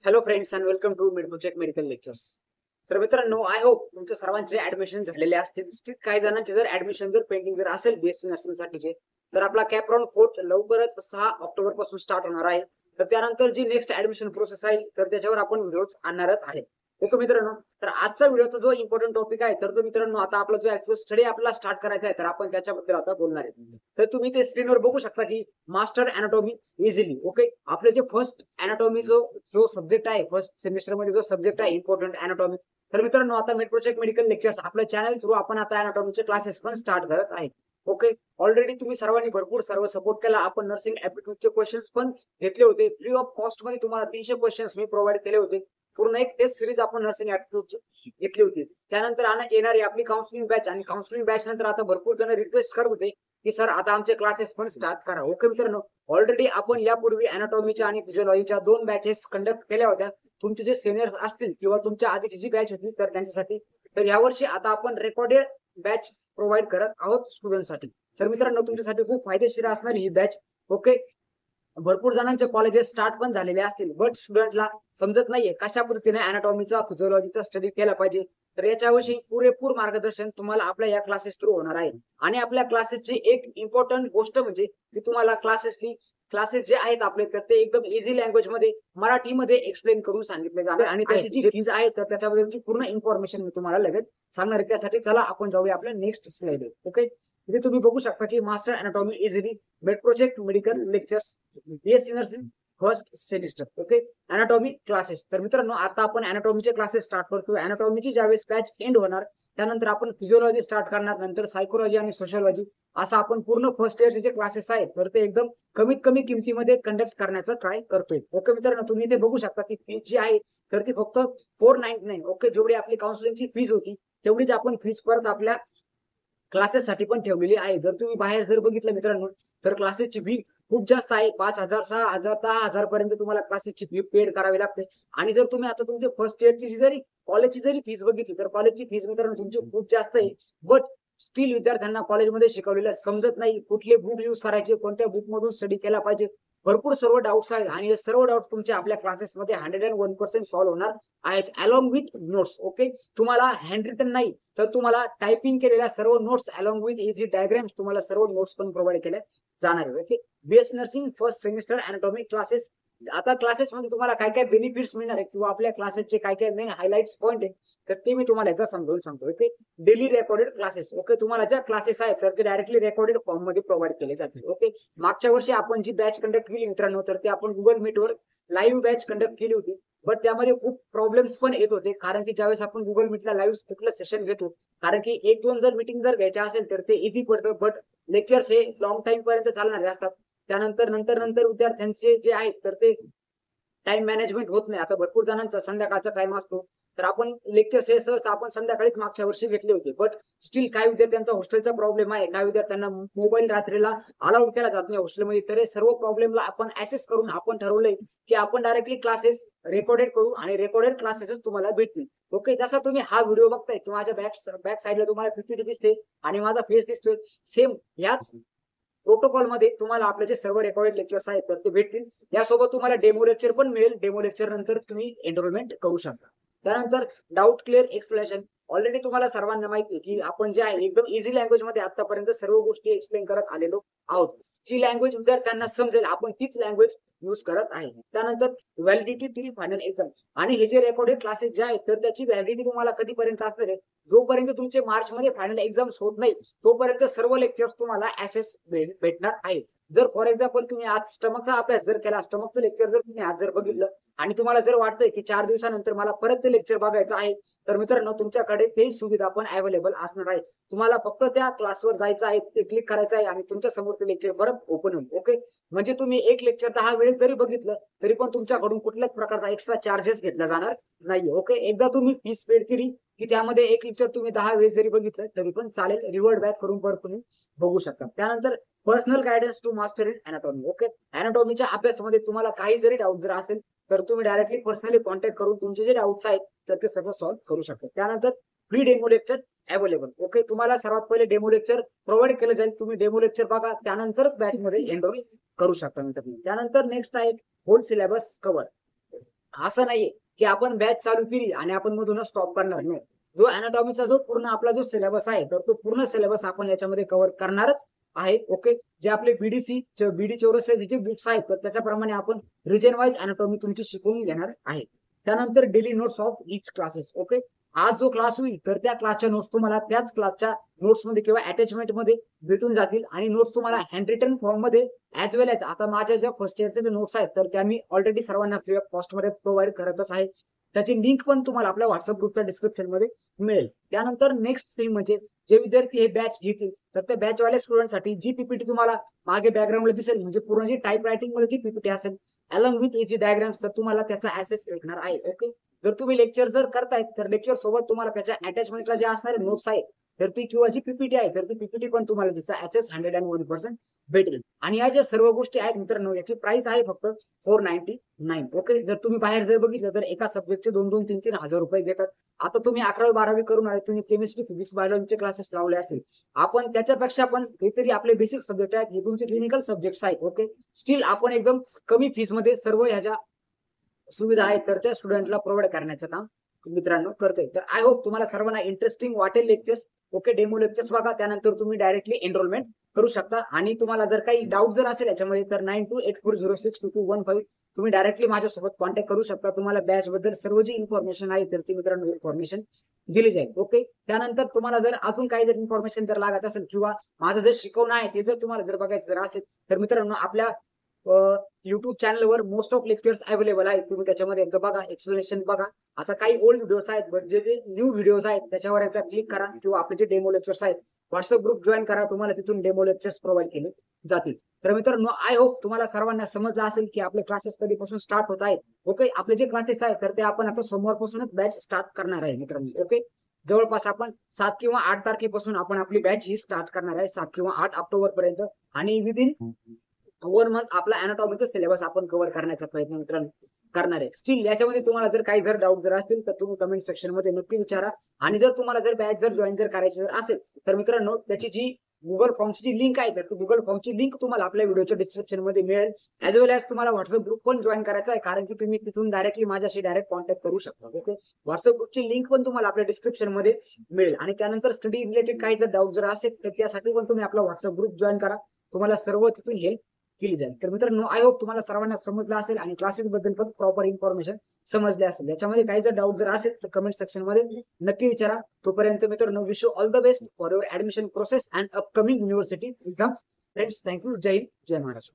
Hello friends and welcome to Midproject medical lectures. तर मित्रांनो, I hope तुमच्या सर्वांचे ऍडमिशन झालेले असतील. काही जणांचे जर ऍडमिशन जर पेंडिंग जर असेल बीएससी नर्सिंग साठीचे, तर आपला कॅप्रॉन फोर्थ लवकरच 6 ऑक्टोबर पासून स्टार्ट होणार आहे. तर त्यानंतर जी नेक्स्ट ऍडमिशन प्रोसेस आहे तर त्याच्यावर आपण व्हिडिओज आणणारच आहे. ओके मित्रांनो, तर आजचा व्हिडिओचा जो इम्पॉर्टंट टॉपिक आहे तर तो मित्रांनो आता आपला जो ऍक्च्युअल स्टडी आपला स्टार्ट करायचा आहे तर आपण त्याच्याबद्दल आता बोलणार आहे. तर तुम्ही ते स्क्रीनवर बघू शकता की मास्टर अॅनाटॉमी इझिली. ओके, आपले जे फर्स्ट अॅनाटॉमी जो सब्जेक्ट आहे फर्स्ट सेमिस्टर मध्ये जो सब्जेक्ट आहे इम्पॉर्टंट अॅनाटॉमी. तर मित्रांनो आता मिडप्रोजेक्ट मेडिकल लेक्चर्स आपल्या चॅनल थ्रू आपण आता अॅनाटॉमीचे क्लासेस पण स्टार्ट करत आहे. ओके, ऑलरेडी तुम्ही सर्वांनी भरपूर सर्व सपोर्ट केला. आपण नर्सिंग ऍप्टिट्यूडचे क्वेश्चन्स पण घेतले होते फ्री ऑफ कॉस्ट मध्ये. तुम्हाला 300 क्वेश्चन्स मी प्रोव्हाइड केले होते. पूर्ण एक टेस्ट सिरीज आपण नर्सिंग ऍप्टिट्यूडची घेतली होती. त्यानंतर येणारी आपली काउन्सिलिंग बॅच आणि काउन्सिलिंग बॅच नंतर आता भरपूर जण रिक्वेस्ट करत होते की सर आता आमचे क्लासेस पण स्टार्ट करा. ओके मित्रांनो, ऑलरेडी आपण यापूर्वी अॅनाटॉमीच्या आणि फिजिओलॉजीच्या 2 बॅचेस कंडक्ट केल्या होत्या. तुमचे जे सिनियर्स असतील किंवा तुमच्या आधीची जी बॅच होती तर त्यांच्यासाठी. तर यावर्षी आता आपण रेकॉर्डेड बॅच प्रोव्हाइड करत आहोत स्टुडंटसाठी. तर मित्रांनो, तुमच्यासाठी खूप फायदेशीर असणार ही बॅच. ओके, भरपूर जणांचे कॉलेजेस स्टार्ट पण झालेले असतील, बट स्टुडंटला समजत नाहीये कशा पद्धतीने अॅनाटॉमीचा फिजिओलॉजीचा स्टडी केला पाहिजे. तर याच्याविषयी पुरेपूर मार्गदर्शन तुम्हाला आपल्या या क्लासेस थ्रू होणार आहे. आणि आपल्या क्लासेसची एक इम्पॉर्टंट गोष्ट म्हणजे की तुम्हाला क्लासेस जे आहेत आपले तर ते एकदम इझी लँग्वेज मध्ये मराठीमध्ये एक्सप्लेन करून सांगितले जाणार. आणि त्याची जी फीज आहे तर त्याच्याबद्दलची पूर्ण इन्फॉर्मेशन मी तुम्हाला लगेच सांगणार. त्यासाठी चला आपण जाऊया आपल्या नेक्स्ट स्लाइड. ओके, इथे तुम्ही बघू शकता की master anatomy easily Midproject medical lectures BSc nursing first semester. Okay, anatomy classes. तर मित्रांनो आता आपण अॅनाटॉमीचे क्लासेस स्टार्ट करतो. अॅनाटॉमीची ज्यावेळेस बॅच एंड होणार त्यानंतर आपण फिजिओलॉजी स्टार्ट करणार, नंतर सायकोलॉजी आणि सोशलॉजी असं आपण पूर्ण फर्स्ट इयरचे जे क्लासेस आहेत तर ते एकदम कमीत कमी किमतीमध्ये कंडक्ट करण्याचा ट्राय करतोय. ओके मित्रांनो, तुम्ही इथे बघू शकता की फीज जी आहे तर ती फक्त 499. ओके, जेवढी आपली काउन्सिलिंगची फीज होती तेवढीच आपण फीज परत आपल्या क्लासेससाठी पण ठेवलेली आहे. जर तुम्ही बाहेर जर बघितलं मित्रांनो तर क्लासेसची फी खूप जास्त आहे. 5,000 6,000 10,000 पर्यंत तुम्हाला क्लासेसची फी पेड करावी लागते. आणि जर तुम्ही आता तुमच्या फर्स्ट इयरची जरी कॉलेजची जरी फीज बघितली तर कॉलेजची फीज मित्रांनो तुमची खूप जास्त आहे. बट स्टील विद्यार्थ्यांना कॉलेजमध्ये शिकवलेलं समजत नाही, कुठले बुक युज करायचे, कोणत्या बुक मधून स्टडी केला पाहिजे, भरपूर सर्व डाऊट्स आहेत. आणि हे सर्व डाऊट्स तुमच्या आपल्या क्लासेसमध्ये 101% सॉल्व्ह होणार आहेत अलॉंग विथ नोट्स. ओके, तुम्हाला हँड रिटन नाही तर तुम्हाला टायपिंग केलेल्या सर्व notes along with easy diagrams तुम्हाला सर्व नोट्स पण प्रोव्हाइड केल्या जाणार आहे. Okay, BS nursing first semester anatomy classes. आता क्लासेस मध्ये तुम्हाला काय काय बेनिफिट्स मिळणार आहे किंवा आपल्या क्लासेसचे काय काय मेन हायलाइट्स पॉईंट आहे तर ते मी तुम्हाला एकदा समजावून सांगतो. Okay, daily recorded classes. Okay, तुम्हाला ज्या क्लासेस आहेत तर ते डायरेक्टली रेकॉर्डेड फॉर्म मध्ये प्रोव्हाइड केले जातील. ओके, मागच्या वर्षी आपण जी बॅच कंडक्ट केली मित्रांनो तर ते आपण गुगल मीटवर लाईव्ह बॅच कंडक्ट केली होती. बट त्यामध्ये खूप प्रॉब्लेम्स पण येत होते, कारण की ज्यावेळेस आपण गुगल मीटला लाईव्ह कुठलं सेशन घेतो, कारण की 1-2 जर मीटिंग जर घ्यायच्या असेल तर ते इझी पडतं. बट लेक्चर्स हे लॉंग टाइम पर्यंत चालणारे असतात. त्यानंतर नंतर विद्यार्थ्यांचे जे आहेत तर ते टाइम मॅनेजमेंट होत नाही. आता भरपूर जणांचा संध्याकाळचा टाइम असतो तर आपण लेक्चर्स हे सहसा आपण संध्याकाळीच मागच्या वर्षी घेतले होते. बट स्टील काही विद्यार्थ्यांचा हॉस्टेलचा प्रॉब्लेम आहे, काही विद्यार्थ्यांना मोबाईल रात्रीला अलाउड केला जात नाही हॉस्टेलमध्ये. तर हे सर्व प्रॉब्लेमला आपण ऍसेस करून आपण ठरवलंय की आपण डायरेक्टली क्लासेस रेकॉर्डेड करू आणि रेकॉर्डेड क्लासेसच तुम्हाला भेटतील. ओके, जसा तुम्ही हा व्हिडिओ बघताय की माझ्या बॅक साईडला तुम्हाला पीपीटी दिसते आणि माझा फेस दिसतोय, सेम याच प्रोटोकॉल मध्ये तुम्हाला आपले जे सर्व रेकॉर्डेड लेक्चर्स आहेत तर ते भेटतील. यासोबत तुम्हाला डेमो लेक्चर पण मिळेल. डेमो लेक्चर नंतर तुम्ही एनरोलमेंट करू शकता. त्यानंतर डाऊट क्लिअर एक्सप्लेनेशन. ऑलरेडी तुम्हाला सर्वांना माहिती आहे की आपण जे आहे एकदम इझी लँग्वेज मध्ये आतापर्यंत सर्व गोष्टी एक्सप्लेन करत आलेलो आहोत. जी लँग्वेज विद्यार्थ्यांना समजेल आपण तीच लँग्वेज युज करत आहे. त्यानंतर व्हॅलिडिटी टिल फायनल एक्झाम. आणि हे जे रेकॉर्डेड क्लासेस जे आहेत तर त्याची व्हॅलिडिटी तुम्हाला कधीपर्यंत असणार आहे, जोपर्यंत तुमचे मार्च मध्ये फायनल एक्झाम्स होत नाही तोपर्यंत सर्व लेक्चर्स तुम्हाला ऍसेस भेटणार आहे. जर फॉर एक्झाम्पल तुम्ही आज स्टमकचा अभ्यास जर केला, स्टमकचं लेक्चर जर तुम्ही आज जर बघितलं आणि तुम्हाला जर वाटतंय की 4 दिवसानंतर मला परत ते लेक्चर बघायचं आहे तर मित्रांनो तुमच्याकडे ते सुविधा पण अवेलेबल असणार आहे. तुम्हाला फक्त त्या क्लासवर जायचं आहे, ते क्लिक करायचं आहे आणि तुमच्या समोर ते लेक्चर परत ओपन होईल. ओके, म्हणजे तुम्ही एक लेक्चर 10 वेळेस जरी बघितलं तरी पण तुमच्याकडून कुठल्याच प्रकारचा एक्स्ट्रा चार्जेस घेतला जाणार नाही. ओके, एकदा तुम्ही फीस पेड केली की त्यामध्ये एक लेक्चर तुम्ही 10 वेळेस जरी बघितलं तरी पण चालेल. रिवर्ड बॅक करून परत तुम्ही बघू शकता. त्यानंतर personal guidance to master in anatomy. Okay, अॅनाटॉमीच्या अभ्यासामध्ये तुम्हाला काही जरी डाऊट जर असेल तर तुम्ही डायरेक्टली पर्सनली कॉन्टॅक्ट करून तुमचे जे डाऊट्स आहेत तर ते सगळं सॉल्व्ह करू शकता. त्यानंतर free demo lecture available. Okay, तुम्हाला सर्वात पहिले डेमो लेक्चर प्रोव्हाइड केलं जाईल. तुम्ही डेमो लेक्चर बघा, त्यानंतरच बॅच मध्ये एनरोल करू शकता मित्रांनो. त्यानंतर नेक्स्ट आहे होल सिलेबस कव्हर. असं नाहीये की आपण बॅच चालू केली आणि आपण मधूनच स्टॉप करणार नाही. जो अनाटॉमीचा जो पूर्ण आपला जो सिलेबस आहे तर तो पूर्ण सिलेबस आपण याच्यामध्ये कव्हर करणारच आहे. ओके, जे आपले बीडी चौरसियाचे जे बुक्स आहेत तर त्याच्याप्रमाणे आपण रिजन वाईज अनाटॉमी तुमची शिकवून घेणार आहे. त्यानंतर daily notes of each classes. Okay, आज जो क्लास होईल तर त्या क्लासच्या नोट्स तुम्हाला त्याच क्लासच्या नोट्स मध्ये किंवा अटॅचमेंट मध्ये भेटून जातील आणि नोट्स तुम्हाला हँड रिटन फॉर्म मध्ये ऍज वेल एज आता माझ्या ज्या फर्स्ट इयरचे जे नोट्स आहेत तर त्या मी ऑलरेडी सर्वांना फ्री ऑफ कॉस्ट मध्ये प्रोव्हाइड करतच आहे. त्याची लिंक पण तुम्हाला आपल्या व्हॉट्सअप ग्रुपच्या डिस्क्रिप्शन मध्ये मिळेल. त्यानंतर नेक्स्ट थिंग म्हणजे जे विद्यार्थी हे बॅच घेतील तर त्या बॅच वाल्या स्टुडंटसाठी जी पीपीटी तुम्हाला मागे बॅकग्राऊंडला दिसेल म्हणजे पूर्ण जी टाईप रायटिंग मध्ये जी पीपीटी असेल अलॉंग विथ इजी डायग्राम्स तर तुम्हाला त्याचा ऍसेस भेटणार आहे. ओके, जर तुम्ही लेक्चर जर करतायत तर लेक्चर सोबत तुम्हाला त्याच्या अटॅचमेंटला जे असणारे नोट्स आहेत तर ती किंवा जी पीपीटी आहे तर ती पीपीटी पण तुम्हाला तिचा ऍसेस 101% भेटेल. आणि या ज्या सर्व गोष्टी आहेत मित्रांनो याची प्राइस आहे फक्त 499. ओके, जर तुम्ही बाहेर जर बघितलं तर एका सब्जेक्टचे 2-3 हजार रुपये घेतात. आता तुम्ही 11वी-12वी करून आहे, तुम्ही केमिस्ट्री फिजिक्स बायोलॉजीचे क्लासेस लावले असेल, आपण त्याच्यापेक्षा पण काहीतरी आपले बेसिक सब्जेक्ट आहेत हे तुमचे क्लिनिकल सब्जेक्ट आहेत. ओके, स्टील आपण एकदम कमी फीस मध्ये सर्व ह्या ज्या सुविधा आहेत तर त्या स्टुडंटला प्रोव्हाइड करण्याचं काम मित्रांनो करतोय. तर आय होप तुम्हाला सर्वांना इंटरेस्टिंग वाटेल लेक्चर्स. ओके, डेमो लेक्चर्स बघा, त्यानंतर तुम्ही डायरेक्टली एनरोलमेंट करू शकता. आणि तुम्हाला जर काही डाऊट जर असेल याच्यामध्ये तर 9284062215 तुम्ही डायरेक्टली माझ्यासोबत कॉन्टॅक्ट करू शकता. तुम्हाला बॅच बद्दल सर्व जी इन्फॉर्मेशन आहे तर ती मित्रांनो इन्फॉर्मेशन दिली जाईल. ओके, त्यानंतर तुम्हाला जर अजून काही जर इन्फॉर्मेशन जर लागत असेल किंवा माझं जर शिकवणं आहे ते जर तुम्हाला जर बघायचं जर असेल तर मित्रांनो आपल्या युट्यूब चॅनलवर मोस्ट ऑफ लेक्चर्स अवेलेबल आहेत. तुम्ही त्याच्यामध्ये एकदा बघा, एक्सप्लेनेशन बघा. आता काही ओल्ड व्हिडिओज आहेत बट जे न्यू व्हिडिओज आहेत त्याच्यावर एकदा क्लिक करा किंवा आपले जे डेमो लेक्चर्स आहेत व्हॉट्सअप ग्रुप जॉईन करा. तुम्हाला तिथून डेमो लेक्चर्स प्रोव्हाइड केले जातील. तर मित्रांनो आय होप तुम्हाला सर्वांना समजलं असेल की आपले क्लासेस कधीपासून स्टार्ट होत आहेत. ओके, आपले जे क्लासेस आहेत तर ते आपण आता सोमवारपासूनच बॅच स्टार्ट करणार आहे मित्रांनो. ओके, जवळपास आपण 7 किंवा 8 तारखेपासून आपण आपली बॅच ही स्टार्ट करणार आहे, 7 किंवा 8 ऑक्टोबर पर्यंत. आणि विदिन 1 मंथ आपला अनाटॉमीचा सिलेबस आपण कव्हर करण्याचा प्रयत्न मित्रांनो करणार आहे. स्टील याच्यामध्ये तुम्हाला जर काही जर डाऊट जर असतील तर तुम्ही कमेंट सेक्शन मध्ये नक्की विचारा. आणि जर तुम्हाला जर बॅच जर जॉईन जर करायची जर असेल तर मित्रांनो त्याची जी गुगल फॉर्मची जी लिंक आहे तर ती गुगल फॉर्मची लिंक तुम्हाला आपल्या व्हिडिओच्या डिस्क्रिप्शन मध्ये मिळेल. ऍज वेल एज तुम्हाला व्हॉट्सअप ग्रुप पण जॉईन करायचा आहे कारण की तुम्ही तिथून डायरेक्टली माझ्याशी डायरेक्ट कॉन्टॅक्ट करू शकता. ओके, व्हॉट्सअप ग्रुपची लिंक पण तुम्हाला आपल्या डिस्क्रिप्शन मध्ये मिळेल. आणि त्यानंतर स्टडी रिलेटेड काही जर डाऊट जर असेल तर त्यासाठी पण तुम्ही आपला व्हॉट्सअप ग्रुप जॉईन करा, तुम्हाला सर्व तिथून हेल्प केली जाईल. तर मित्रांनो आय होप तुम्हाला सर्वांना समजलं असेल आणि क्लासेस बद्दल पण प्रॉपर इन्फॉर्मेशन समजले असेल. याच्यामध्ये काही जर डाऊट जर असेल तर कमेंट सेक्शन मध्ये नक्की विचारा. तोपर्यंत मित्रांनो wish you all the best for your admission process and upcoming university exams. Friends, thank you. जय हिंद, जय महाराष्ट्र.